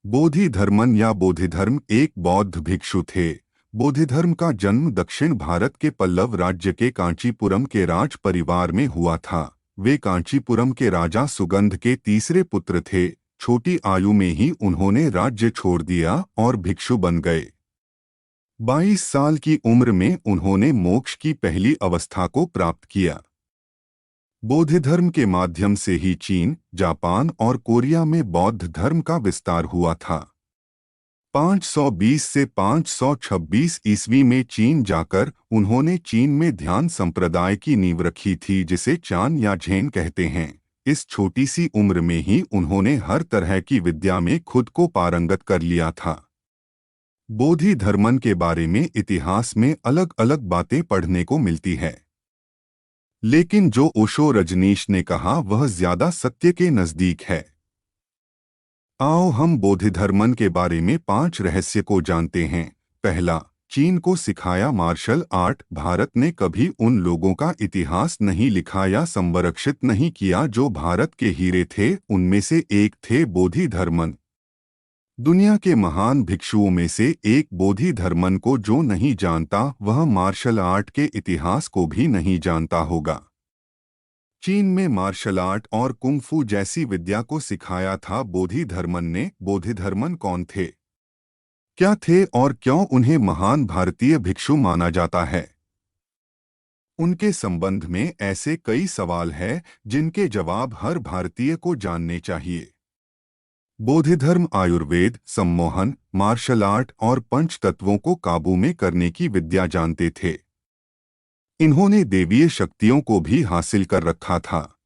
बोधिधर्मन या बोधिधर्म एक बौद्ध भिक्षु थे। बोधिधर्म का जन्म दक्षिण भारत के पल्लव राज्य के कांचीपुरम के राज परिवार में हुआ था। वे कांचीपुरम के राजा सुगंध के तीसरे पुत्र थे। छोटी आयु में ही उन्होंने राज्य छोड़ दिया और भिक्षु बन गए। 22 साल की उम्र में उन्होंने मोक्ष की पहली अवस्था को प्राप्त किया। बौद्ध के माध्यम से ही चीन, जापान और कोरिया में बौद्ध धर्म का विस्तार हुआ था। 520 से 526 ईस्वी में चीन जाकर उन्होंने चीन में ध्यान संप्रदाय की नींव रखी थी, जिसे चान या झेन कहते हैं। इस छोटी सी उम्र में ही उन्होंने हर तरह की विद्या में खुद को पारंगत कर लिया था। बोधि धर्मन के बारे में इतिहास में अलग अलग बातें पढ़ने को मिलती है, लेकिन जो ओशो रजनीश ने कहा वह ज्यादा सत्य के नजदीक है। आओ हम बोधिधर्मन के बारे में 5 रहस्य को जानते हैं। पहला, चीन को सिखाया मार्शल आर्ट। भारत ने कभी उन लोगों का इतिहास नहीं लिखा या संरक्षित नहीं किया जो भारत के हीरे थे। उनमें से एक थे बोधिधर्मन। दुनिया के महान भिक्षुओं में से एक बोधिधर्मन को जो नहीं जानता वह मार्शल आर्ट के इतिहास को भी नहीं जानता होगा। चीन में मार्शल आर्ट और कुंग-फू जैसी विद्या को सिखाया था बोधिधर्मन ने। बोधिधर्मन कौन थे, क्या थे और क्यों उन्हें महान भारतीय भिक्षु माना जाता है? उनके संबंध में ऐसे कई सवाल हैं जिनके जवाब हर भारतीय को जानने चाहिए। बोधिधर्म आयुर्वेद, सम्मोहन, मार्शल आर्ट और पंच तत्वों को काबू में करने की विद्या जानते थे। इन्होंने देवीय शक्तियों को भी हासिल कर रखा था।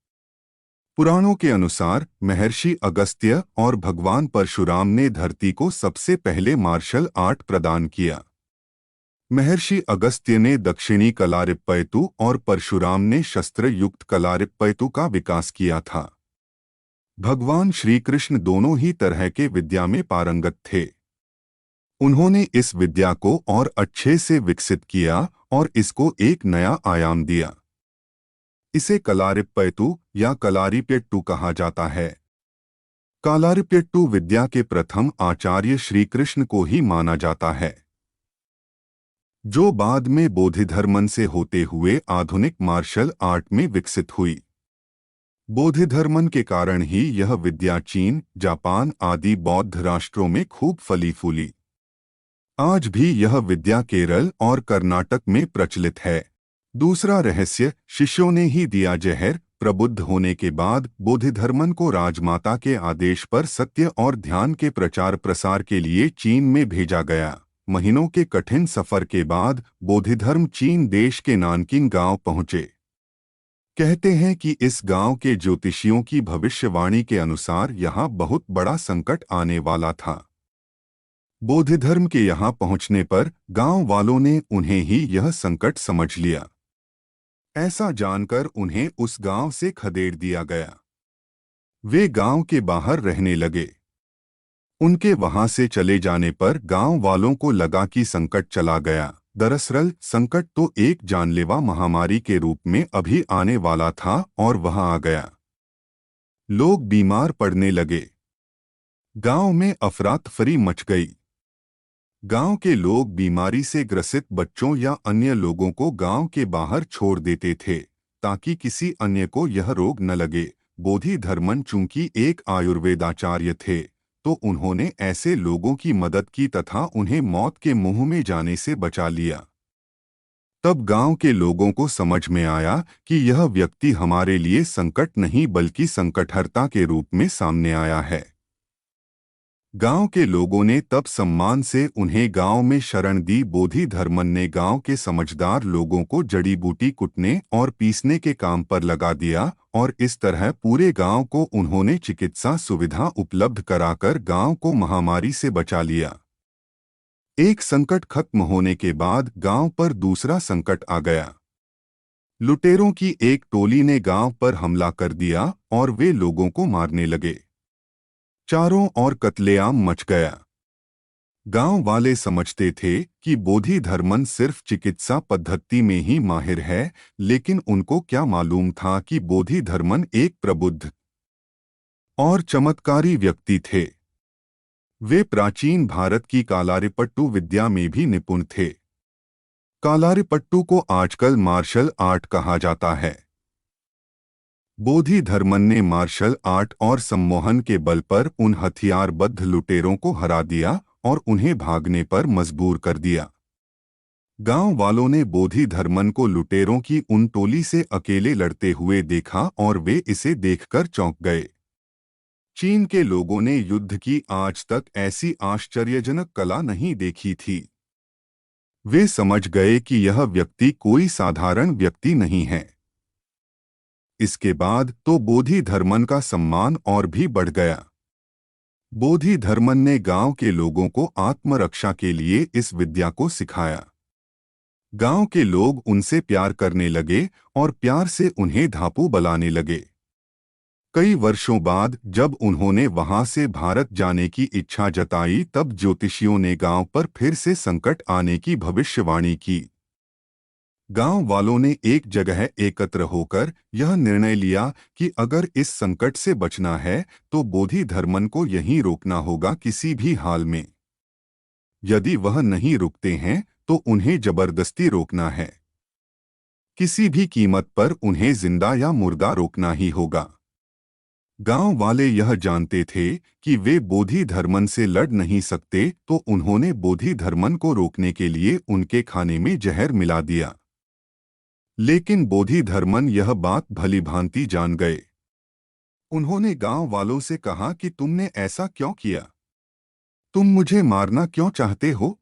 पुराणों के अनुसार महर्षि अगस्त्य और भगवान परशुराम ने धरती को सबसे पहले मार्शल आर्ट प्रदान किया। महर्षि अगस्त्य ने दक्षिणी कलारिप्पयतु और परशुराम ने शस्त्र युक्त कलारिप्पयतु का विकास किया था। भगवान श्री कृष्ण दोनों ही तरह के विद्या में पारंगत थे। उन्होंने इस विद्या को और अच्छे से विकसित किया और इसको एक नया आयाम दिया। इसे कलारिप्पयतु या कलारिप्यट्टु कहा जाता है। कलारिप्यट्टु विद्या के प्रथम आचार्य श्री कृष्ण को ही माना जाता है, जो बाद में बोधिधर्मन से होते हुए आधुनिक मार्शल आर्ट में विकसित हुई। बोधिधर्मन के कारण ही यह विद्या चीन, जापान आदि बौद्ध राष्ट्रों में खूब फली फूली। आज भी यह विद्या केरल और कर्नाटक में प्रचलित है। दूसरा रहस्य, शिष्यों ने ही दिया जहर। प्रबुद्ध होने के बाद बोधिधर्मन को राजमाता के आदेश पर सत्य और ध्यान के प्रचार प्रसार के लिए चीन में भेजा गया। महीनों के कठिन सफर के बाद बोधिधर्म चीन देश के नानकिंग गांव पहुंचे। कहते हैं कि इस गांव के ज्योतिषियों की भविष्यवाणी के अनुसार यहाँ बहुत बड़ा संकट आने वाला था। बोधिधर्म के यहाँ पहुँचने पर गांव वालों ने उन्हें ही यह संकट समझ लिया। ऐसा जानकर उन्हें उस गांव से खदेड़ दिया गया। वे गांव के बाहर रहने लगे। उनके वहां से चले जाने पर गांव वालों को लगा कि संकट चला गया। दरअसल संकट तो एक जानलेवा महामारी के रूप में अभी आने वाला था और वह आ गया। लोग बीमार पड़ने लगे। गांव में अफरा-तफरी मच गई। गांव के लोग बीमारी से ग्रसित बच्चों या अन्य लोगों को गांव के बाहर छोड़ देते थे ताकि किसी अन्य को यह रोग न लगे। बोधिधर्मन चूंकि एक आयुर्वेदाचार्य थे तो उन्होंने ऐसे लोगों की मदद की तथा उन्हें मौत के मुंह में जाने से बचा लिया। तब गांव के लोगों को समझ में आया कि यह व्यक्ति हमारे लिए संकट नहीं बल्कि संकटहर्ता के रूप में सामने आया है। गांव के लोगों ने तब सम्मान से उन्हें गांव में शरण दी। बोधिधर्मन ने गांव के समझदार लोगों को जड़ी बूटी कुटने और पीसने के काम पर लगा दिया और इस तरह पूरे गांव को उन्होंने चिकित्सा सुविधा उपलब्ध कराकर गांव को महामारी से बचा लिया। एक संकट खत्म होने के बाद गांव पर दूसरा संकट आ गया। लुटेरों की एक टोली ने गांव पर हमला कर दिया और वे लोगों को मारने लगे। चारों ओर कत्लेआम मच गया। गांव वाले समझते थे कि बोधिधर्मन सिर्फ चिकित्सा पद्धति में ही माहिर है, लेकिन उनको क्या मालूम था कि बोधिधर्मन एक प्रबुद्ध और चमत्कारी व्यक्ति थे। वे प्राचीन भारत की कालारिपट्टू विद्या में भी निपुण थे। कालारिपट्टू को आजकल मार्शल आर्ट कहा जाता है। बोधिधर्मन ने मार्शल आर्ट और सम्मोहन के बल पर उन हथियारबद्ध लुटेरों को हरा दिया और उन्हें भागने पर मजबूर कर दिया। गांव वालों ने बोधिधर्मन को लुटेरों की उन टोली से अकेले लड़ते हुए देखा और वे इसे देखकर चौंक गए। चीन के लोगों ने युद्ध की आज तक ऐसी आश्चर्यजनक कला नहीं देखी थी। वे समझ गए कि यह व्यक्ति कोई साधारण व्यक्ति नहीं है। इसके बाद तो बोधिधर्मन का सम्मान और भी बढ़ गया। बोधिधर्मन ने गांव के लोगों को आत्मरक्षा के लिए इस विद्या को सिखाया। गांव के लोग उनसे प्यार करने लगे और प्यार से उन्हें धापू बुलाने लगे। कई वर्षों बाद जब उन्होंने वहां से भारत जाने की इच्छा जताई, तब ज्योतिषियों ने गांव पर फिर से संकट आने की भविष्यवाणी की। गांव वालों ने एक जगह एकत्र होकर यह निर्णय लिया कि अगर इस संकट से बचना है तो बोधिधर्मन को यहीं रोकना होगा किसी भी हाल में। यदि वह नहीं रुकते हैं तो उन्हें जबरदस्ती रोकना है। किसी भी कीमत पर उन्हें जिंदा या मुर्दा रोकना ही होगा। गांव वाले यह जानते थे कि वे बोधिधर्मन से लड़ नहीं सकते, तो उन्होंने बोधिधर्मन को रोकने के लिए उनके खाने में जहर मिला दिया। लेकिन बोधिधर्मन यह बात भलीभांति जान गए। उन्होंने गांव वालों से कहा कि तुमने ऐसा क्यों किया? तुम मुझे मारना क्यों चाहते हो?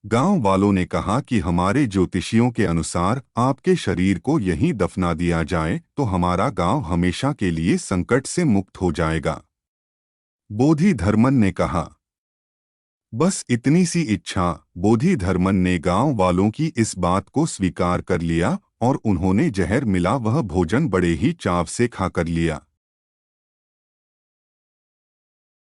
गांव वालों ने कहा कि हमारे ज्योतिषियों के अनुसार आपके शरीर को यहीं दफना दिया जाए तो हमारा गांव हमेशा के लिए संकट से मुक्त हो जाएगा। बोधिधर्मन ने कहा, बस इतनी सी इच्छा। बोधिधर्मन ने गांव वालों की इस बात को स्वीकार कर लिया और उन्होंने जहर मिला वह भोजन बड़े ही चाव से खाकर लिया।